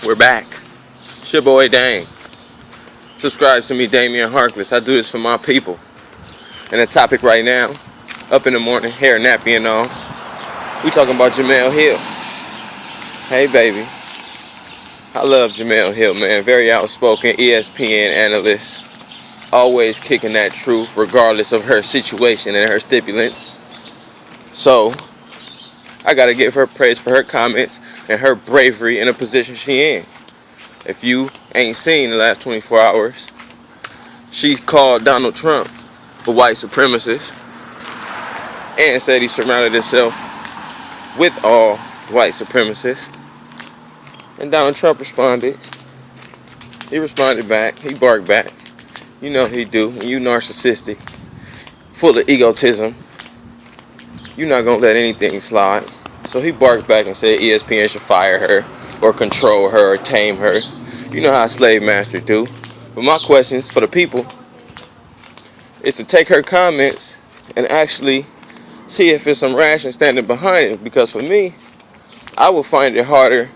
We're back. It's your boy Dane. Subscribe to me, Damian Harkless. I do this for my people. And the topic right now, up in the morning, hair nappy and all, we talking about Jamele Hill. Hey baby. I love Jamele Hill, man. Very outspoken, Espn analyst. Always kicking that truth regardless of her situation and her stipulants. So, I gotta give her praise for her comments and her bravery in the position she in. If you ain't seen the last 24 hours, she called Donald Trump a white supremacist and said he surrounded himself with all white supremacists. And Donald Trump responded. He responded back. He barked back. You know he do. When you narcissistic, full of egotism, you're not gonna let anything slide. So he barked back and said ESPN should fire her or control her or tame her. You know how a slave master do. But my questions for the people is to take her comments and actually see if there's some ration standing behind it. Because for me, I would find it harder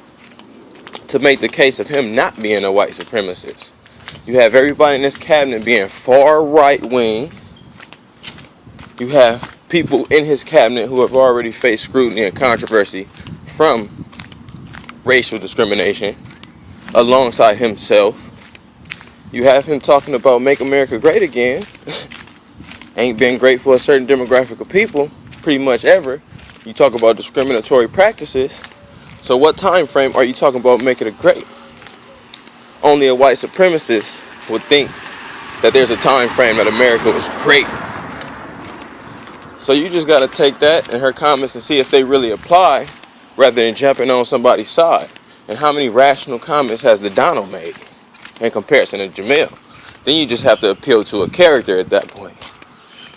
to make the case of him not being a white supremacist. You have everybody in this cabinet being far right wing. You have people in his cabinet who have already faced scrutiny and controversy from racial discrimination alongside himself. You have him talking about make America great again. Ain't been great for a certain demographic of people pretty much ever. You talk about discriminatory practices. So what time frame are you talking about making it great? Only a white supremacist would think that there's a time frame that America was great. So you just got to take that and her comments and see if they really apply rather than jumping on somebody's side. And how many rational comments has the Donald made in comparison to Jamele? Then you just have to appeal to a character at that point.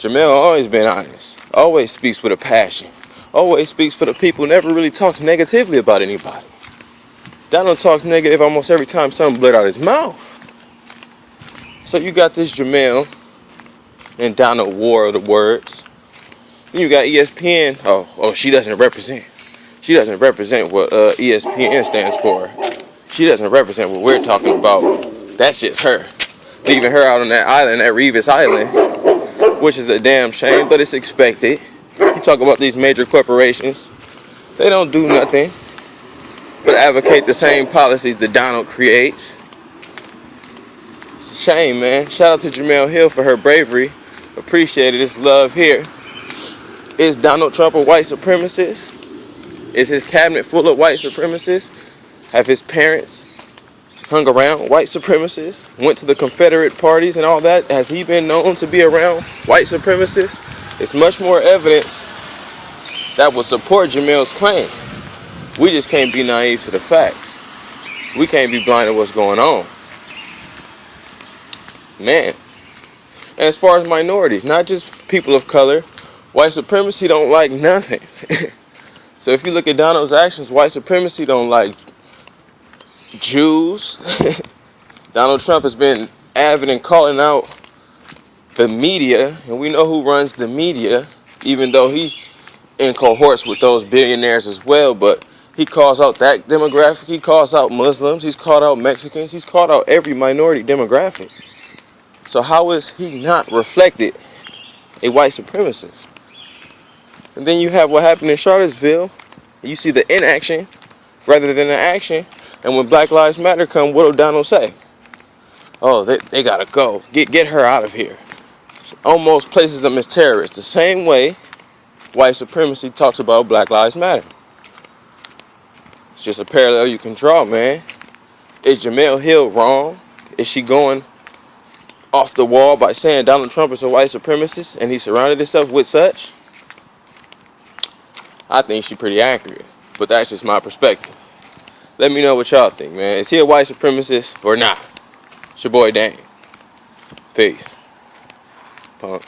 Jamele always been honest. Always speaks with a passion. Always speaks for the people. Never really talks negatively about anybody. Donald talks negative almost every time something blurt out his mouth. So you got this Jamele and Donald war of the words. Then you got ESPN. Oh, she doesn't represent. She doesn't represent what ESPN stands for. She doesn't represent what we're talking about. That's just her. Leaving her out on that island, that Revis Island, which is a damn shame, but it's expected. You talk about these major corporations. They don't do nothing but advocate the same policies that Donald creates. It's a shame, man. Shout out to Jamele Hill for her bravery. Appreciate it. It's love here. Is Donald Trump a white supremacist? Is his cabinet full of white supremacists? Have his parents hung around white supremacists? Went to the Confederate parties and all that? Has he been known to be around white supremacists? It's much more evidence that will support Jamele's claim. We just can't be naive to the facts. We can't be blind to what's going on. Man. And as far as minorities, not just people of color, white supremacy don't like nothing. So if you look at Donald's actions, white supremacy don't like Jews. Donald Trump has been avid in calling out the media, and we know who runs the media, even though he's in cohorts with those billionaires as well, but he calls out that demographic, he calls out Muslims, he's called out Mexicans, he's called out every minority demographic. So how is he not reflected a white supremacist? And then you have what happened in Charlottesville. You see the inaction rather than the action. And when Black Lives Matter come, what will Donald say? Oh, they gotta go. Get her out of here. Almost places them as terrorists. The same way white supremacy talks about Black Lives Matter. It's just a parallel you can draw, man. Is Jamele Hill wrong? Is she going off the wall by saying Donald Trump is a white supremacist and he surrounded himself with such? I think she's pretty accurate, but that's just my perspective. Let me know what y'all think, man. Is he a white supremacist or not? It's your boy Dane. Peace. Punk.